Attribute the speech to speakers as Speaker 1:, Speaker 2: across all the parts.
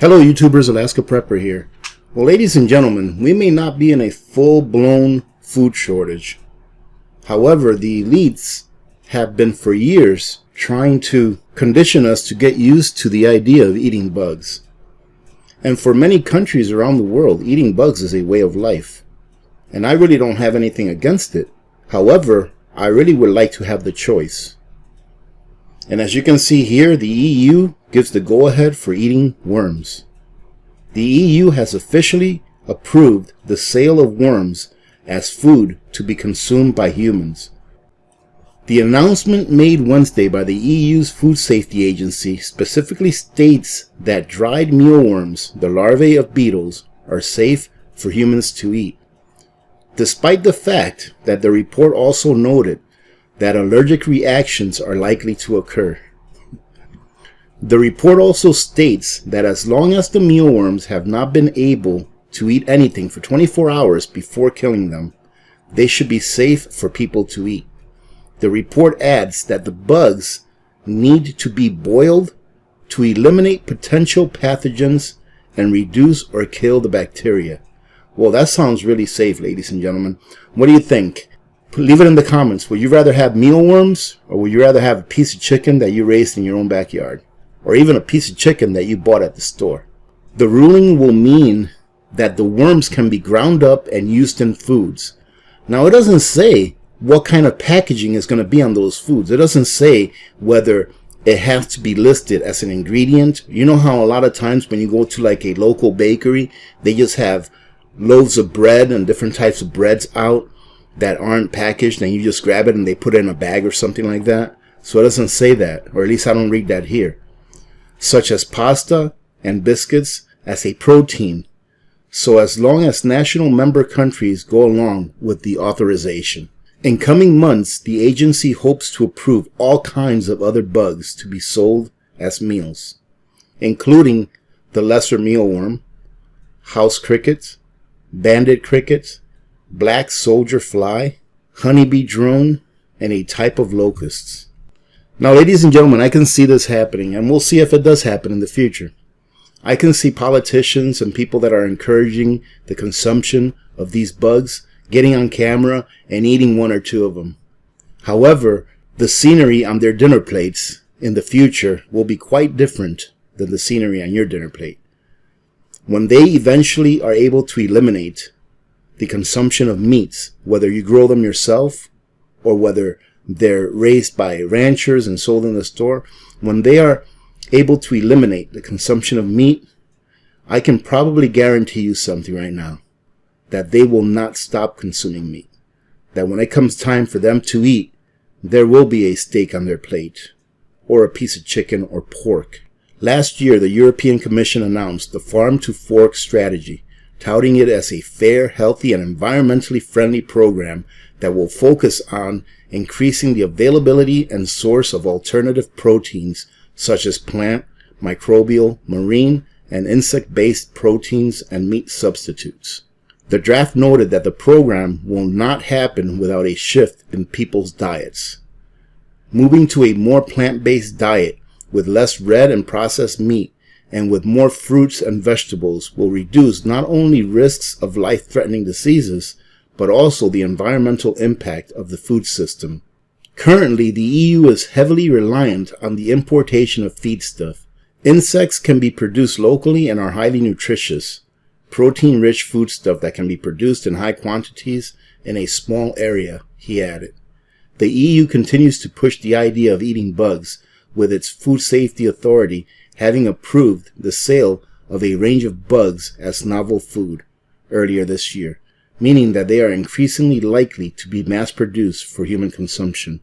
Speaker 1: Hello YouTubers, Alaska Prepper here. Well, ladies and gentlemen, we may not be in a full-blown food shortage. However, the elites have been for years trying to condition us to get used to the idea of eating bugs. And for many countries around the world, eating bugs is a way of life. And I really don't have anything against it. However, I really would like to have the choice. And as you can see here, the EU gives the go-ahead for eating worms. The EU has officially approved the sale of worms as food to be consumed by humans. The announcement made Wednesday by the EU's Food Safety Agency specifically states that dried mealworms, the larvae of beetles, are safe for humans to eat. Despite the fact that the report also noted that allergic reactions are likely to occur. The report also states that as long as the mealworms have not been able to eat anything for 24 hours before killing them, they should be safe for people to eat. The report adds that the bugs need to be boiled to eliminate potential pathogens and reduce or kill the bacteria. Well, that sounds really safe, ladies and gentlemen. What do you think? Leave it in the comments. Would you rather have mealworms, or would you rather have a piece of chicken that you raised in your own backyard? Or even a piece of chicken that you bought at the store? The ruling will mean that the worms can be ground up and used in foods. Now, it doesn't say what kind of packaging is going to be on those foods. It doesn't say whether it has to be listed as an ingredient. You know how a lot of times when you go to like a local bakery, they just have loaves of bread and different types of breads out that aren't packaged, and you just grab it and they put it in a bag or something like that. So it doesn't say that, or at least I don't read that here. Such as pasta and biscuits as a protein. So as long as national member countries go along with the authorization. In coming months, the agency hopes to approve all kinds of other bugs to be sold as meals, including the lesser mealworm, house crickets, banded crickets, black soldier fly, honeybee drone, and a type of locusts. Now, ladies and gentlemen, I can see this happening, and we'll see if it does happen in the future. I can see politicians and people that are encouraging the consumption of these bugs getting on camera and eating one or two of them. However, the scenery on their dinner plates in the future will be quite different than the scenery on your dinner plate. When they eventually are able to eliminate the consumption of meats, whether you grow them yourself or whether they're raised by ranchers and sold in the store, when they are able to eliminate the consumption of meat, I can probably guarantee you something right now, that they will not stop consuming meat. That when it comes time for them to eat, there will be a steak on their plate, or a piece of chicken or pork. Last year, the European Commission announced the Farm to Fork strategy, touting it as a fair, healthy, and environmentally friendly program that will focus on increasing the availability and source of alternative proteins such as plant, microbial, marine, and insect-based proteins and meat substitutes. The draft noted that the program will not happen without a shift in people's diets. Moving to a more plant-based diet with less red and processed meat and with more fruits and vegetables will reduce not only risks of life-threatening diseases, but also the environmental impact of the food system. Currently, the EU is heavily reliant on the importation of feedstuff. Insects can be produced locally and are highly nutritious, protein-rich foodstuff that can be produced in high quantities in a small area, he added. The EU continues to push the idea of eating bugs, with its Food Safety Authority having approved the sale of a range of bugs as novel food earlier this year, meaning that they are increasingly likely to be mass-produced for human consumption.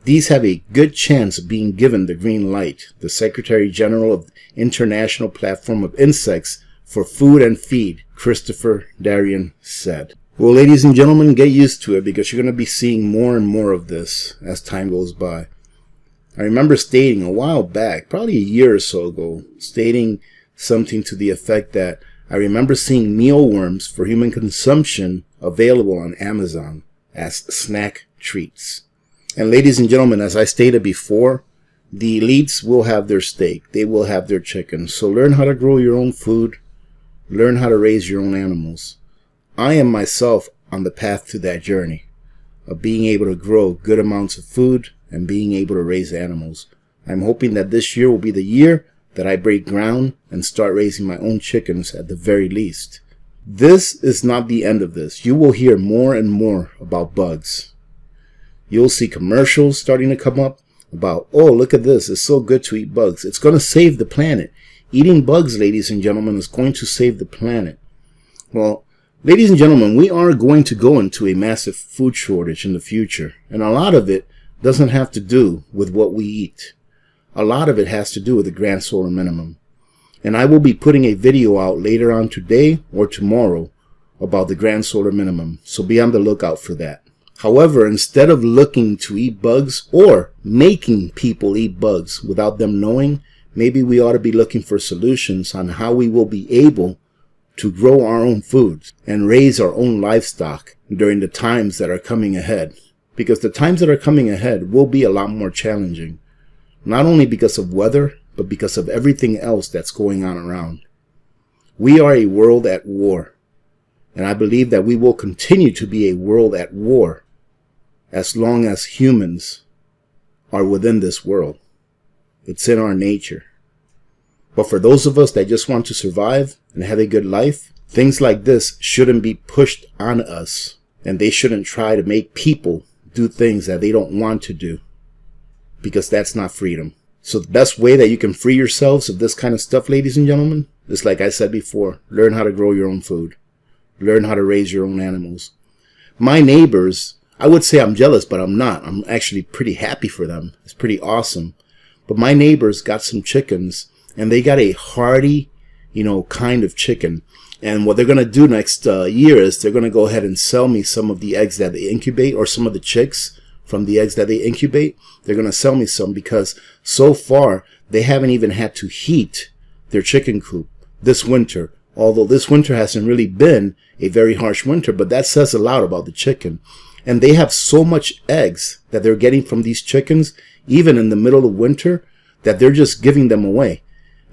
Speaker 1: These have a good chance of being given the green light, the Secretary General of the International Platform of Insects for Food and Feed, Christopher Darian, said. Well, ladies and gentlemen, get used to it because you're going to be seeing more and more of this as time goes by. I remember stating a while back, probably a year or so ago, stating something to the effect that I remember seeing mealworms for human consumption available on Amazon as snack treats. And ladies and gentlemen, as I stated before, the elites will have their steak. They will have their chicken. So learn how to grow your own food. Learn how to raise your own animals. I am myself on the path to that journey of being able to grow good amounts of food and being able to raise animals. I'm hoping that this year will be the year that I break ground and start raising my own chickens at the very least. This is not the end of this. You will hear more and more about bugs. You'll see commercials starting to come up about, oh, look at this. It's so good to eat bugs. It's going to save the planet. Eating bugs, ladies and gentlemen, is going to save the planet. Well, ladies and gentlemen, we are going to go into a massive food shortage in the future. And a lot of it doesn't have to do with what we eat. A lot of it has to do with the grand solar minimum. And I will be putting a video out later on today or tomorrow about the grand solar minimum. So be on the lookout for that. However, instead of looking to eat bugs or making people eat bugs without them knowing, maybe we ought to be looking for solutions on how we will be able to grow our own foods and raise our own livestock during the times that are coming ahead. Because the times that are coming ahead will be a lot more challenging. Not only because of weather, but because of everything else that's going on around. We are a world at war. And I believe that we will continue to be a world at war as long as humans are within this world. It's in our nature. But for those of us that just want to survive and have a good life, things like this shouldn't be pushed on us. And they shouldn't try to make people do things that they don't want to do. Because that's not freedom. So the best way that you can free yourselves of this kind of stuff, ladies and gentlemen, is like I said before, learn how to grow your own food. Learn how to raise your own animals. My neighbors, I would say I'm jealous, but I'm not. I'm actually pretty happy for them. It's pretty awesome. But my neighbors got some chickens, and they got a hearty, kind of chicken. And what they're going to do next year is they're going to go ahead and sell me some of the eggs that they incubate, or some of the chicks from the eggs that they incubate. They're going to sell me some because so far they haven't even had to heat their chicken coop this winter. Although this winter hasn't really been a very harsh winter, but that says a lot about the chicken. And they have so much eggs that they're getting from these chickens, even in the middle of winter, that they're just giving them away.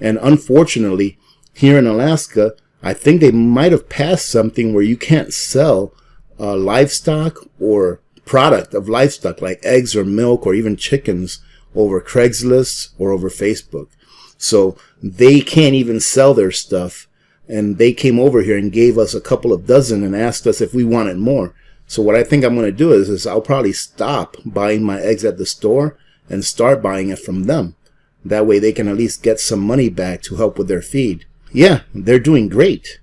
Speaker 1: And unfortunately, here in Alaska, I think they might have passed something where you can't sell livestock or product of livestock like eggs or milk or even chickens over Craigslist or over Facebook. So they can't even sell their stuff. And they came over here and gave us a couple of dozen and asked us if we wanted more. So what I think I'm going to do is I'll probably stop buying my eggs at the store and start buying it from them. That way they can at least get some money back to help with their feed. Yeah, they're doing great.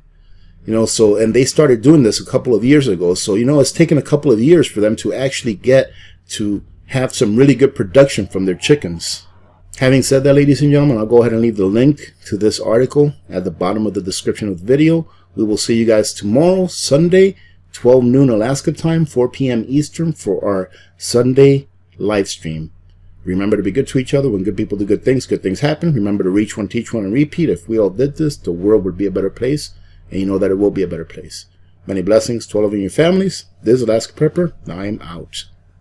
Speaker 1: And they started doing this a couple of years ago. So, it's taken a couple of years for them to actually get to have some really good production from their chickens. Having said that, ladies and gentlemen, I'll go ahead and leave the link to this article at the bottom of the description of the video. We will see you guys tomorrow, Sunday, 12 noon Alaska time, 4 p.m. Eastern for our Sunday live stream. Remember to be good to each other. When good people do good things happen. Remember to reach one, teach one, and repeat. If we all did this, the world would be a better place. And you know that it will be a better place. Many blessings to all of you and your families. This is Alaska Prepper. I am out.